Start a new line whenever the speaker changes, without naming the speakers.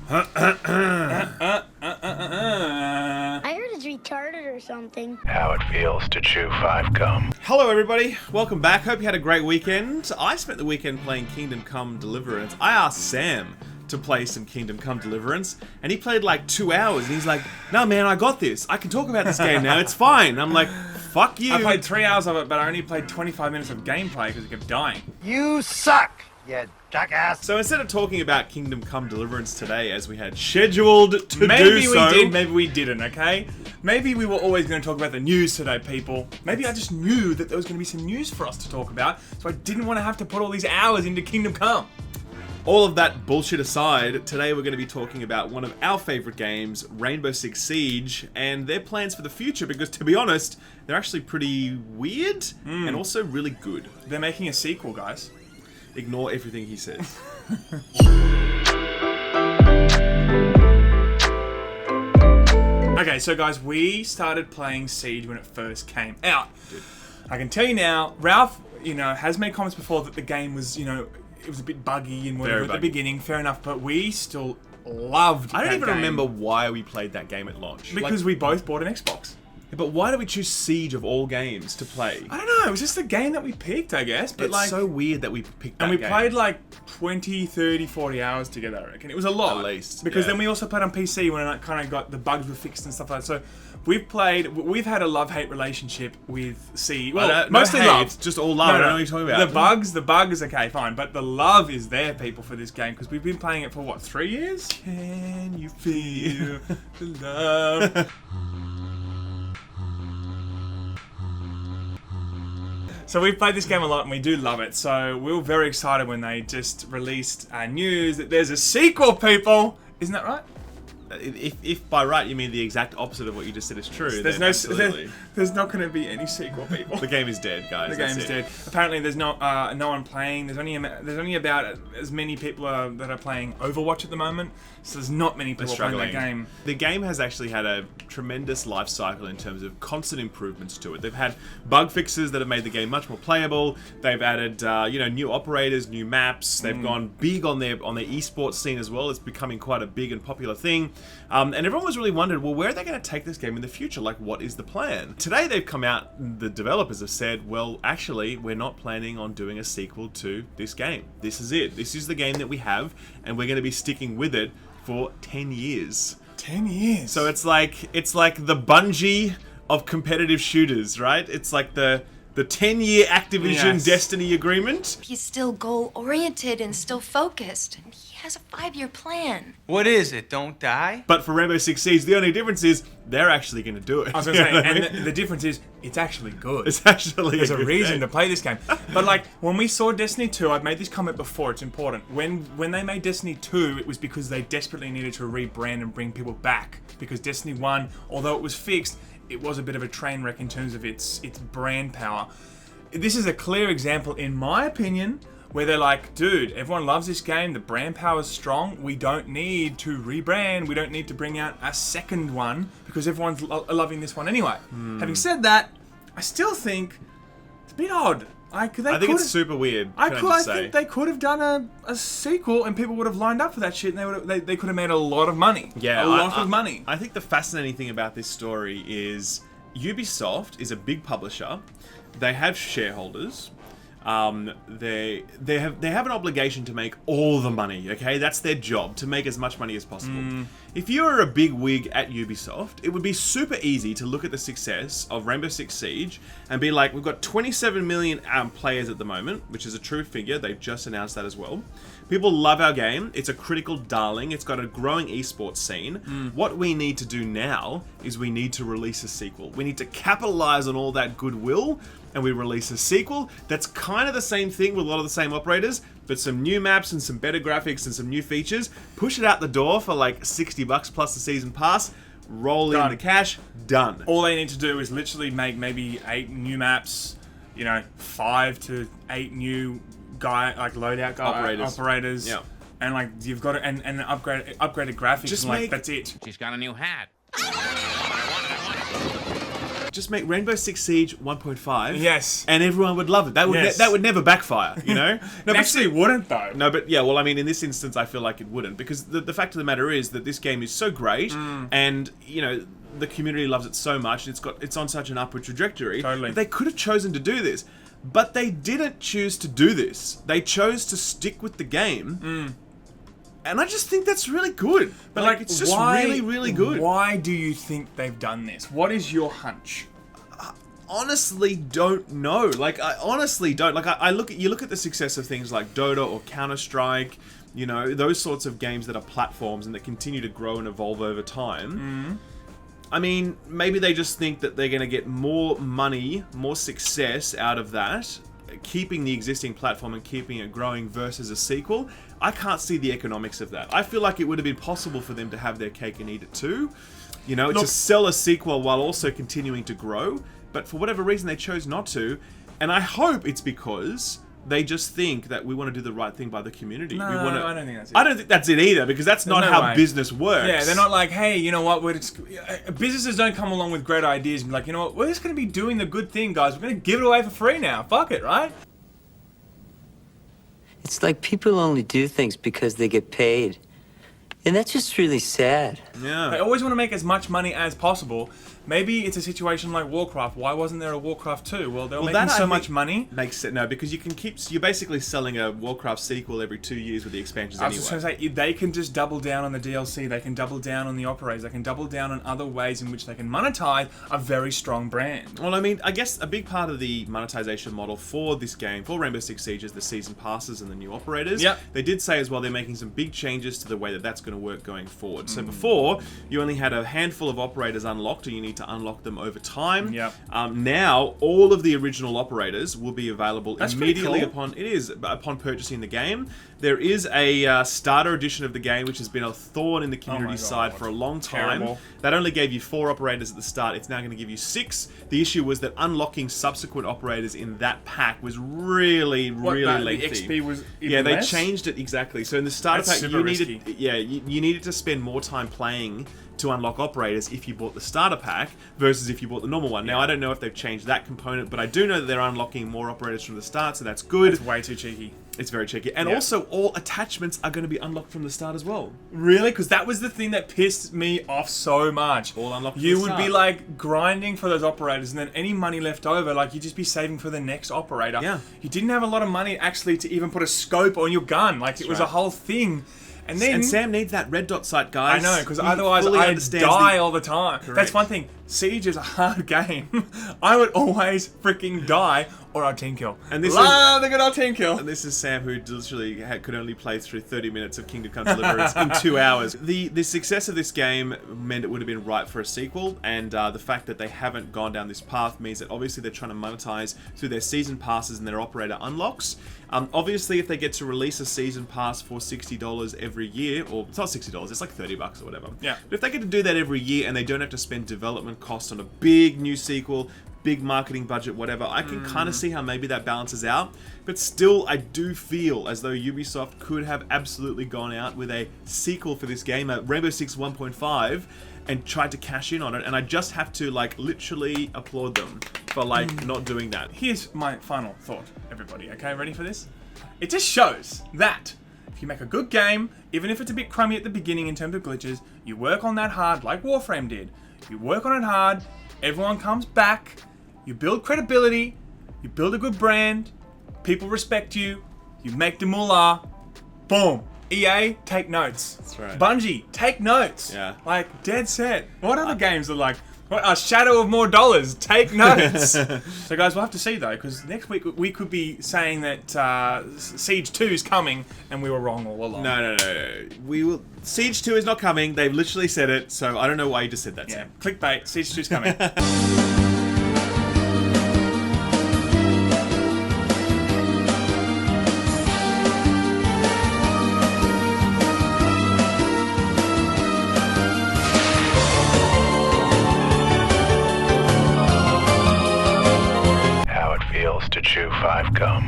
I heard it's retarded or something.
How it feels to chew 5 gum.
Hello everybody, welcome back. Hope you had a great weekend. I spent the weekend playing Kingdom Come Deliverance. I asked Sam to play some Kingdom Come Deliverance, and he played like 2 hours, and he's like, "No man, I got this. I can talk about this game now, it's fine." I'm like, fuck you.
I played 3 hours of it, but I only played 25 minutes of gameplay because it kept dying.
You suck, you jackass.
So instead of talking about Kingdom Come Deliverance today, as we had scheduled to
Maybe
do
we
so...
did, maybe we didn't, okay? Maybe we were always going to talk about the news today, people. Maybe I just knew that there was going to be some news for us to talk about, so I didn't want to have to put all these hours into Kingdom Come.
All of that bullshit aside, today we're going to be talking about one of our favourite games, Rainbow Six Siege, and their plans for the future, because to be honest, they're actually pretty weird and also really good.
They're making a sequel, guys.
Ignore everything he says.
Okay, so guys, we started playing Siege when it first came out. I can tell you now, Ralph, has made comments before that the game was, it was a bit buggy and whatever at the beginning, fair enough, but we still loved that
I don't even
game.
remember why we played that game at launch.
Because we both bought an Xbox.
But why did we choose Siege of all games to play?
I don't know, it was just the game that we picked, I guess. But
It's so weird that we picked that
and we
game.
played like 20, 30, 40 hours together, I reckon. It was a lot.
At least,
Because
yeah.
then we also played on PC when I kind of got the bugs were fixed and stuff like that. So we've had a love-hate relationship with Siege. Well,
no
mostly
hate,
love.
just all love. I don't know what you're talking about.
The bugs, okay, fine. But the love is there, people, for this game. Because we've been playing it for, what, 3 years? Can you feel the love? So we've played this game a lot and we do love it. So we were very excited when they just released news that there's a sequel, people. Isn't that right?
If by right you mean the exact opposite of what you just said is true,
There's
then absolutely.
there's not going to be any sequel, people.
The game is dead, guys.
The
That's
game's
it.
dead. Apparently, there's no one playing. There's only about as many people that are playing Overwatch at the moment. So there's not many people playing that game.
The game has actually had a tremendous life cycle in terms of constant improvements to it. They've had bug fixes that have made the game much more playable. They've added new operators, new maps. They've gone big on their esports scene as well. It's becoming quite a big and popular thing. And everyone was really wondered, well, where are they going to take this game in the future? Like, what is the plan? Today they've come out, the developers have said, well, actually, we're not planning on doing a sequel to this game. This is it. This is the game that we have, and we're going to be sticking with it for 10 years.
10 years.
So it's like the Bungie of competitive shooters, right? It's like the 10-year Activision Destiny agreement.
He's still goal-oriented and still focused. And he has a 5-year plan.
What is it? Don't die?
But for Rainbow Six Siege, the only difference is they're actually going to do it.
I was going to say, and the difference is it's actually good.
It's actually
There's a
good
reason
game.
to play this game. But like when we saw Destiny 2, I've made this comment before, it's important. When they made Destiny 2, it was because they desperately needed to rebrand and bring people back. Because Destiny 1, although it was fixed, it was a bit of a train wreck in terms of its brand power. This is a clear example, in my opinion, where they're like, dude, everyone loves this game, the brand power is strong, we don't need to rebrand, we don't need to bring out a second one, because everyone's loving this one anyway. Having said that, I still think it's a bit odd.
I think it's super weird.
I think they could have done a sequel and people would have lined up for that shit and they could have made a lot of money.
Yeah,
a lot of money.
I think the fascinating thing about this story is Ubisoft is a big publisher. They have shareholders. They have an obligation to make all the money, okay? That's their job, to make as much money as possible. If you're a big wig at Ubisoft, it would be super easy to look at the success of Rainbow Six Siege and be like, we've got 27 million players at the moment, which is a true figure. They've just announced that as well. People love our game. It's a critical darling. It's got a growing esports scene. What we need to do now is we need to release a sequel. We need to capitalize on all that goodwill, and we release a sequel that's kind of the same thing with a lot of the same operators, but some new maps and some better graphics and some new features. Push it out the door for like $60 plus the season pass. Roll in the cash. Done.
All they need to do is literally make maybe 8 new maps, 5 to 8 new loadout operators.
Yeah.
And like you've got to, and upgraded graphics.
Just
and,
make-
that's it.
She's got a new hat.
Just make Rainbow Six Siege 1.5.
Yes.
And everyone would love it. That would
Yes.
that would never backfire, you know? No,
It actually wouldn't though.
No, but yeah, well, I mean, in this instance, I feel like it wouldn't, because the fact of the matter is that this game is so great, and, you know, the community loves it so much, it's on such an upward trajectory.
Totally.
That they could have chosen to do this. But they didn't choose to do this. They chose to stick with the game. And I just think that's really good.
But like,
it's just really, really good.
Why do you think they've done this? What is your hunch?
Honestly don't know. Like, I honestly don't. Like, you look at the success of things like Dota or Counter-Strike, you know, those sorts of games that are platforms and that continue to grow and evolve over time. I mean, maybe they just think that they're going to get more money, more success out of that, keeping the existing platform and keeping it growing versus a sequel. I can't see the economics of that. I feel like it would have been possible for them to have their cake and eat it too. You know, to sell a sequel while also continuing to grow. But for whatever reason, they chose not to. And I hope it's because they just think that we want to do the right thing by the community.
No, I don't think that's it.
I don't think that's it either, because that's not
no
how
way.
business works.
Yeah, they're not like, hey, you know what? Businesses don't come along with great ideas and be like, you know what? We're just going to be doing the good thing, guys. We're going to give it away for free now. Fuck it, right?
It's like people only do things because they get paid. And that's just really sad.
Yeah.
They always want to make as much money as possible. Maybe it's a situation like Warcraft. Why wasn't there a Warcraft 2? Well, they were making so much money.
Makes sense. No, because you're basically selling a Warcraft sequel every 2 years with the expansions
I
anyway.
was just going to say, they can just double down on the DLC. They can double down on the operators. They can double down on other ways in which they can monetize a very strong brand.
Well, I mean, I guess a big part of the monetization model for this game, for Rainbow Six Siege, is the season passes and the new operators.
Yep.
They did say as well they're making some big changes to the way that that's going to work going forward. So before, you only had a handful of operators unlocked, and you need to unlock them over time.
Yep.
Now, all of the original operators will be available
That's pretty
immediately
cool.
upon purchasing the game. There is a starter edition of the game, which has been a thorn in the community side for a long time.
Terrible.
That only gave you 4 operators at the start. It's now going to give you 6. The issue was that unlocking subsequent operators in that pack was really lengthy.
The XP was even
Yeah, they
less?
changed it exactly. So in the starter
That's
pack,
super
you needed
risky.
you needed to spend more time playing to unlock operators if you bought the starter pack versus if you bought the normal one. Now, I don't know if they've changed that component, but I do know that they're unlocking more operators from the start, so that's good.
It's way too cheeky.
It's very cheeky. And
Yeah.
also, all attachments are going to be unlocked from the start as well.
Really? Because that was the thing that pissed me off so much.
All unlocked from
You
the
would be
start.
like grinding for those operators, and then any money left over, like you'd just be saving for the next operator.
Yeah.
You didn't have a lot of money actually to even put a scope on your gun. Like it was a
right.
whole thing. And then
And Sam needs that red dot sight,
I
guys.
know, because
He
otherwise
fully
I'd
understands
die all the time.
Correct.
That's one thing. Siege is a hard game. I would always freaking die, or I'd team kill.
And this
Love the good old team kill.
And this is Sam, who literally could only play through 30 minutes of Kingdom Come Deliverance in 2 hours. The success of this game meant it would have been right for a sequel, and the fact that they haven't gone down this path means that obviously they're trying to monetize through their season passes and their operator unlocks. Obviously, if they get to release a season pass for $60 every year, or it's not $60, it's like $30 or whatever.
Yeah.
But if they get to do that every year and they don't have to spend development costs on a big new sequel, big marketing budget, whatever, I can kind of see how maybe that balances out. But still, I do feel as though Ubisoft could have absolutely gone out with a sequel for this game, Rainbow Six 1.5, and tried to cash in on it. And I just have to, like, literally applaud them for, like, not doing that.
Here's my final thought, everybody. Okay, ready for this? It just shows that if you make a good game, even if it's a bit crummy at the beginning in terms of glitches, you work on that hard like Warframe did. You work on it hard, everyone comes back, you build credibility, you build a good brand, people respect you, you make the moolah, boom. EA, take notes.
That's right.
Bungie, take notes.
Yeah.
Like, dead set. What other games are like, a shadow of more dollars, take notes. So guys, we'll have to see though, because next week we could be saying that Siege 2 is coming, and we were wrong all along.
No. We will. Siege 2 is not coming. They've literally said it, so I don't know why you just said that,
Yeah,
Sam.
clickbait, Siege 2 is coming.
How it feels to chew 5 gum.